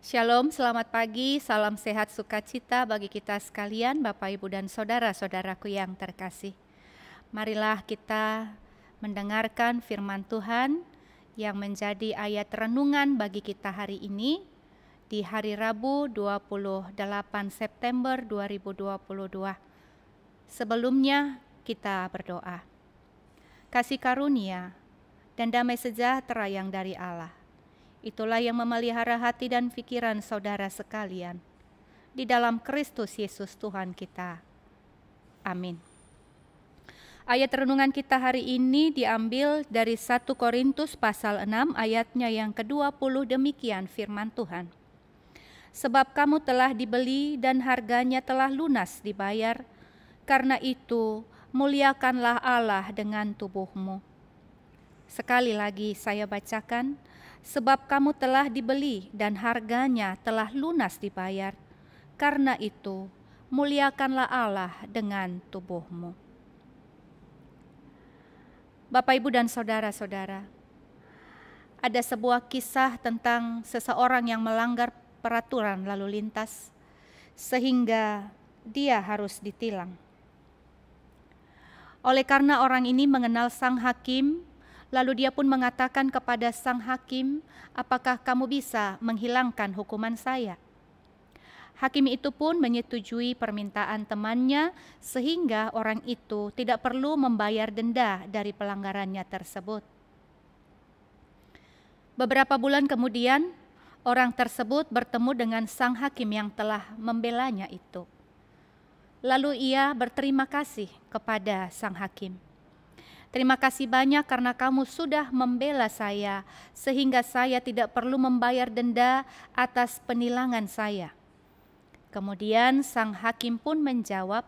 Shalom, selamat pagi, salam sehat sukacita bagi kita sekalian, Bapak, Ibu, dan saudara-saudaraku yang terkasih. Marilah kita mendengarkan firman Tuhan yang menjadi ayat renungan bagi kita hari ini di hari Rabu 28 September 2022. Sebelumnya kita berdoa. Kasih karunia dan damai sejahtera yang dari Allah, itulah yang memelihara hati dan pikiran saudara sekalian di dalam Kristus Yesus Tuhan kita. Amin. Ayat renungan kita hari ini diambil dari 1 Korintus pasal 6 ayatnya yang ke-20, demikian firman Tuhan. Sebab kamu telah dibeli dan harganya telah lunas dibayar, karena itu muliakanlah Allah dengan tubuhmu. Sekali lagi saya bacakan, sebab kamu telah dibeli dan harganya telah lunas dibayar, karena itu muliakanlah Allah dengan tubuhmu. Bapak, Ibu, dan saudara-saudara, ada sebuah kisah tentang seseorang yang melanggar peraturan lalu lintas sehingga dia harus ditilang. Oleh karena orang ini mengenal sang hakim, lalu dia pun mengatakan kepada sang hakim, apakah kamu bisa menghilangkan hukuman saya? Hakim itu pun menyetujui permintaan temannya sehingga orang itu tidak perlu membayar denda dari pelanggarannya tersebut. Beberapa bulan kemudian, orang tersebut bertemu dengan sang hakim yang telah membelanya itu. Lalu ia berterima kasih kepada sang hakim. Terima kasih banyak karena kamu sudah membela saya sehingga saya tidak perlu membayar denda atas penilangan saya. Kemudian sang hakim pun menjawab,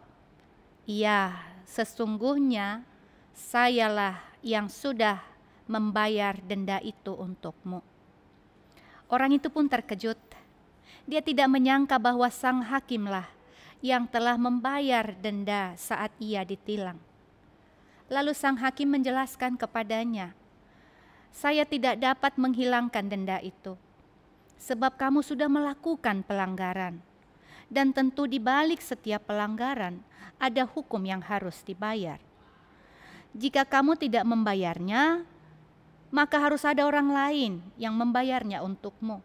"Ya, sesungguhnya sayalah yang sudah membayar denda itu untukmu." Orang itu pun terkejut. Dia tidak menyangka bahwa sang hakimlah yang telah membayar denda saat ia ditilang. Lalu sang hakim menjelaskan kepadanya, "Saya tidak dapat menghilangkan denda itu, sebab kamu sudah melakukan pelanggaran. Dan tentu di balik setiap pelanggaran ada hukum yang harus dibayar. Jika kamu tidak membayarnya, maka harus ada orang lain yang membayarnya untukmu."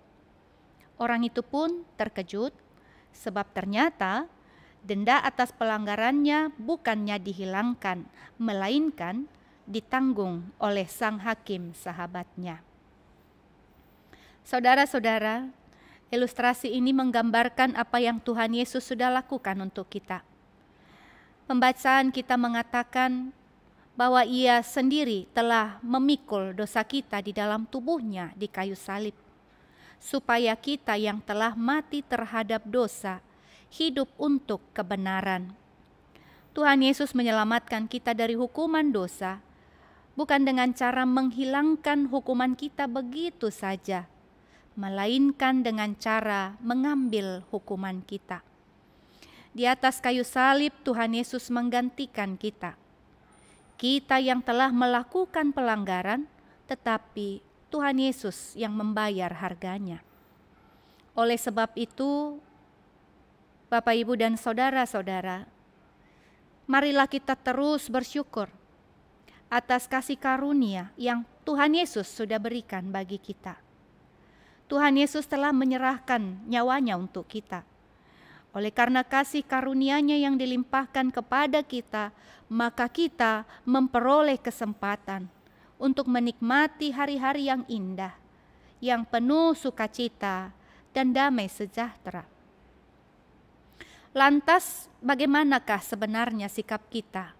Orang itu pun terkejut, sebab ternyata denda atas pelanggarannya bukannya dihilangkan, melainkan ditanggung oleh sang hakim sahabatnya. Saudara-saudara, ilustrasi ini menggambarkan apa yang Tuhan Yesus sudah lakukan untuk kita. Pembacaan kita mengatakan bahwa Ia sendiri telah memikul dosa kita di dalam tubuhnya di kayu salib, supaya kita yang telah mati terhadap dosa hidup untuk kebenaran. Tuhan Yesus menyelamatkan kita dari hukuman dosa, bukan dengan cara menghilangkan hukuman kita begitu saja, melainkan dengan cara mengambil hukuman kita. Di atas kayu salib Tuhan Yesus menggantikan kita. Kita yang telah melakukan pelanggaran, tetapi Tuhan Yesus yang membayar harganya. Oleh sebab itu, Bapak, Ibu, dan saudara-saudara, marilah kita terus bersyukur atas kasih karunia yang Tuhan Yesus sudah berikan bagi kita. Tuhan Yesus telah menyerahkan nyawanya untuk kita. Oleh karena kasih karunia-Nya yang dilimpahkan kepada kita, maka kita memperoleh kesempatan untuk menikmati hari-hari yang indah, yang penuh sukacita dan damai sejahtera. Lantas, bagaimanakah sebenarnya sikap kita?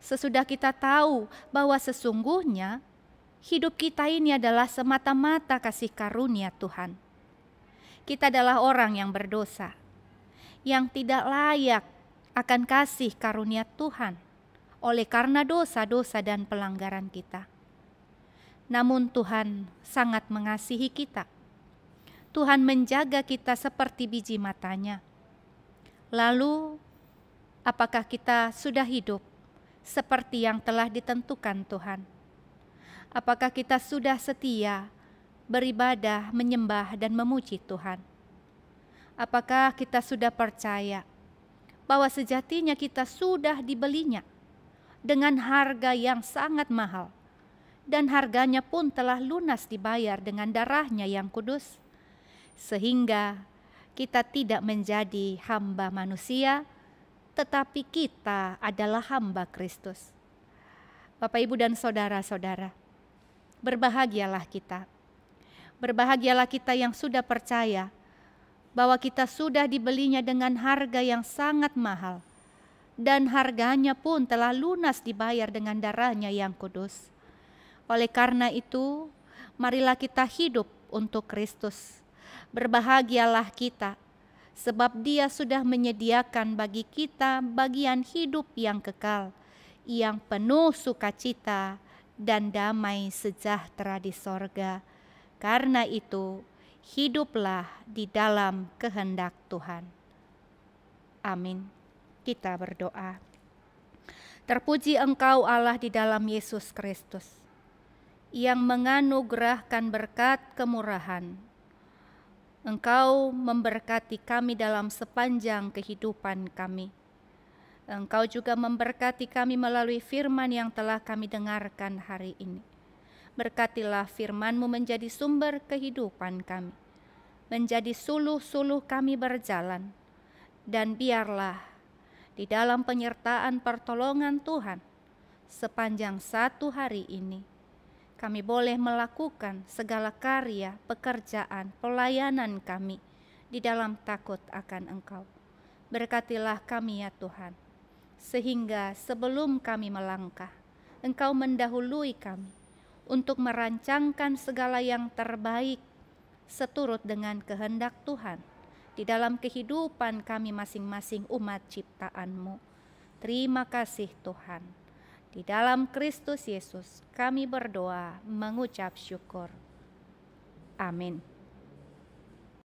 Sesudah kita tahu bahwa sesungguhnya hidup kita ini adalah semata-mata kasih karunia Tuhan. Kita adalah orang yang berdosa, yang tidak layak akan kasih karunia Tuhan oleh karena dosa-dosa dan pelanggaran kita. Namun Tuhan sangat mengasihi kita. Tuhan menjaga kita seperti biji matanya. Lalu, apakah kita sudah hidup seperti yang telah ditentukan Tuhan? Apakah kita sudah setia beribadah, menyembah, dan memuji Tuhan. Apakah kita sudah percaya bahwa sejatinya kita sudah dibelinya dengan harga yang sangat mahal, dan harganya pun telah lunas dibayar dengan darahnya yang kudus, sehingga kita tidak menjadi hamba manusia, tetapi kita adalah hamba Kristus. Bapak, Ibu, dan saudara-saudara, berbahagialah kita. Berbahagialah kita yang sudah percaya bahwa kita sudah dibelinya dengan harga yang sangat mahal, dan harganya pun telah lunas dibayar dengan darahnya yang kudus. Oleh karena itu, marilah kita hidup untuk Kristus. Berbahagialah kita, sebab Dia sudah menyediakan bagi kita bagian hidup yang kekal, yang penuh sukacita dan damai sejahtera di sorga. Karena itu, hiduplah di dalam kehendak Tuhan. Amin. Kita berdoa. Terpuji Engkau Allah di dalam Yesus Kristus, yang menganugerahkan berkat kemurahan. Engkau memberkati kami dalam sepanjang kehidupan kami. Engkau juga memberkati kami melalui firman yang telah kami dengarkan hari ini. Berkatilah firman-Mu menjadi sumber kehidupan kami, menjadi suluh-suluh kami berjalan, dan biarlah di dalam penyertaan pertolongan Tuhan sepanjang satu hari ini, kami boleh melakukan segala karya, pekerjaan, pelayanan kami di dalam takut akan Engkau. Berkatilah kami ya Tuhan, sehingga sebelum kami melangkah, Engkau mendahului kami untuk merancangkan segala yang terbaik seturut dengan kehendak Tuhan di dalam kehidupan kami masing-masing umat ciptaan-Mu. Terima kasih Tuhan. Di dalam Kristus Yesus kami berdoa mengucap syukur. Amin.